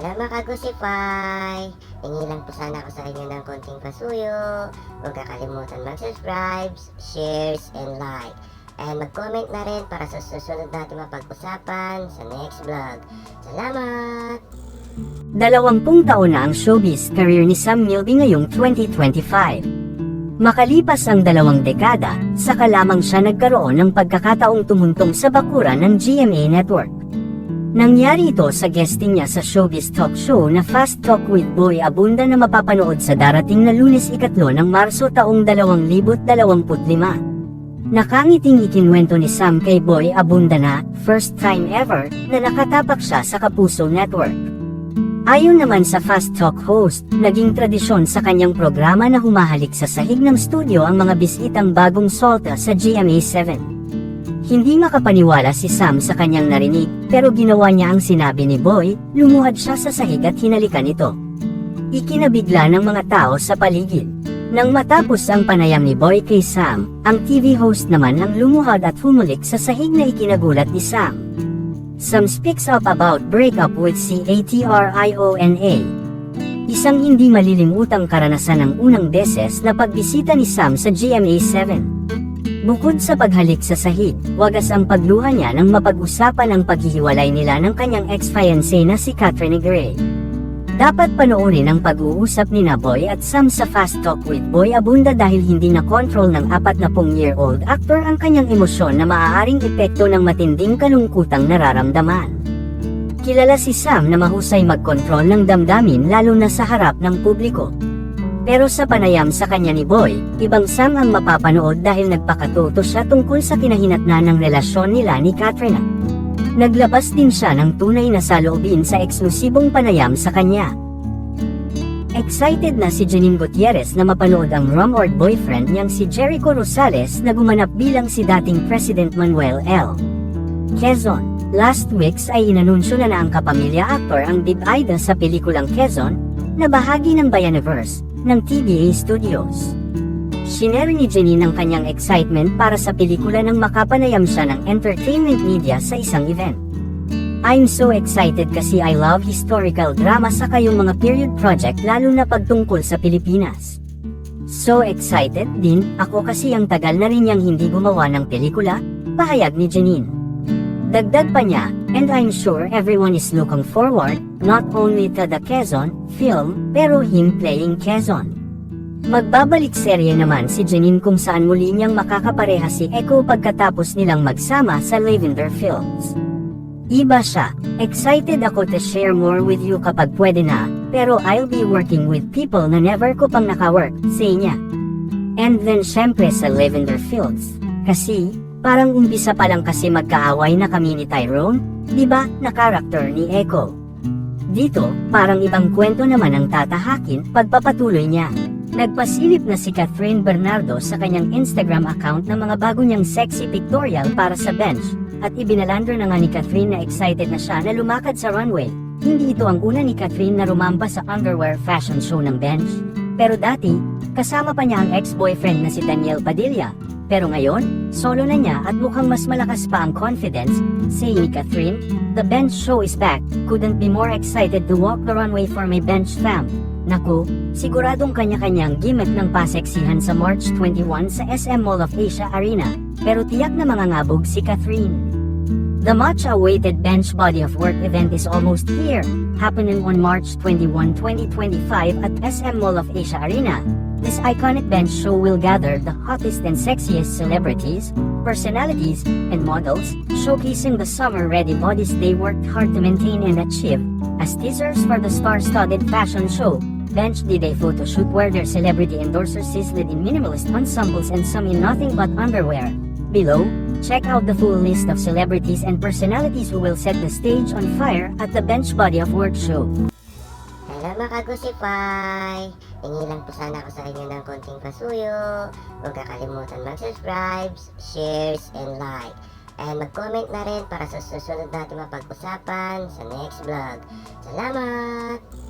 Hello mga kagusify! Hingi lang po sana ako sa inyo ng konting pasuyo. Huwag kakalimutan mag-subscribe, shares, and like. And mag-comment na rin para sa susunod natin mapag-usapan sa next vlog. Salamat! 20 taon na ang showbiz career ni Sam Milby ngayong 2025. Makalipas ang 2 dekada, saka lamang siya nagkaroon ng pagkakataong tumuntong sa bakuran ng GMA Network. Nangyari ito sa guesting niya sa showbiz talk show na Fast Talk with Boy Abunda na mapapanood sa darating na Lunes 3 ng Marso taong 2025. Nakangiting ikinwento ni Sam kay Boy Abunda na, first time ever, na nakatapak siya sa Kapuso Network. Ayon naman sa Fast Talk host, naging tradisyon sa kanyang programa na humahalik sa sahig ng studio ang mga bisitang bagong solta sa GMA7. Hindi makapaniwala si Sam sa kanyang narinig, pero ginawa niya ang sinabi ni Boy, lumuhad siya sa sahig at hinalikan ito. Ikinabigla ng mga tao sa paligid. Nang matapos ang panayam ni Boy kay Sam, ang TV host naman ang lumuhad at humulik sa sahig na ikinagulat ni Sam. Sam speaks up about breakup with Catriona. Isang hindi malilimutang karanasan ng unang beses na pagbisita ni Sam sa GMA7. Bukod sa paghalik sa sahig, wagas ang pagluha niya nang mapag-usapan ang paghihiwalay nila ng kanyang ex-fiancé na si Catherine Gray. Dapat panoorin ang pag-uusap ni Boy at Sam sa Fast Talk with Boy Abunda dahil hindi na control ng 40-year-old actor ang kanyang emosyon na maaaring epekto ng matinding kalungkutang nararamdaman. Kilala si Sam na mahusay mag-control ng damdamin lalo na sa harap ng publiko. Pero sa panayam sa kanya ni Boy, ibang Sam ang mapapanood dahil nagpakatuto siya tungkol sa kinahinatnan ng relasyon nila ni Katrina. Naglabas din siya ng tunay na saloobin sa eksklusibong panayam sa kanya. Excited na si Janine Gutierrez na mapanood ang rumored boyfriend niyang si Jericho Rosales na gumanap bilang si dating President Manuel L. Quezon. Last weeks ay inanunsyo na ang kapamilya actor ang bid-ida sa pelikulang Quezon, na bahagi ng Bayaniverse ng TBA Studios. Shinare ni Janine ang kanyang excitement para sa pelikula nang makapanayam siya ng entertainment media sa isang event. I'm so excited kasi I love historical drama sa kayong mga period project lalo na pagtungkol sa Pilipinas. So excited din ako kasi ang tagal na rin niyang hindi gumawa ng pelikula, pahayag ni Janine. Dagdag pa niya, and I'm sure everyone is looking forward, not only to the Quezon film, pero him playing Quezon. Magbabalik serye naman si Janine kung saan muli niyang makakapareha si Echo pagkatapos nilang magsama sa Lavender Films. Iba siya, excited ako to share more with you kapag pwede na, pero I'll be working with people na never ko pang nakawork, say niya. And then syempre sa Lavender Fields, kasi, parang umpisa pa lang kasi magkaaway na kami ni Tyrone, di ba, na karakter ni Echo. Dito, parang ibang kwento naman ang tatahakin, pagpapatuloy niya. Nagpasilip na si Catherine Bernardo sa kanyang Instagram account ng mga bago niyang sexy pictorial para sa bench, at ibinalandro na nga ni Catherine na excited na siya na lumakad sa runway. Hindi ito ang una ni Catherine na rumamba sa underwear fashion show ng bench. Pero dati, kasama pa niya ang ex-boyfriend na si Daniel Padilla. Pero ngayon, solo na niya at mukhang mas malakas pa ang confidence, say ni Catherine. The bench show is back, couldn't be more excited to walk the runway for my bench fam. Naku, siguradong kanya-kanyang gimmick ng paseksihan sa March 21 sa SM Mall of Asia Arena, pero tiyak na mangangabog si Catherine. The much-awaited bench body of work event is almost here, happening on March 21, 2025 at SM Mall of Asia Arena. This iconic bench show will gather the hottest and sexiest celebrities, personalities, and models, showcasing the summer-ready bodies they worked hard to maintain and achieve. As teasers for the star-studded fashion show, Bench did a photo shoot where their celebrity endorsers sizzled in minimalist ensembles and some in nothing but underwear. Below, check out the full list of celebrities and personalities who will set the stage on fire at the Bench Body of Work show. Hello mga kagusify! Hingi lang po sana ako sa inyo ng konting pasuyo. Huwag kakalimutan mag-subscribe, shares, and like. And mag-comment na rin para sa susunod natin mapag-usapan sa next vlog. Salamat!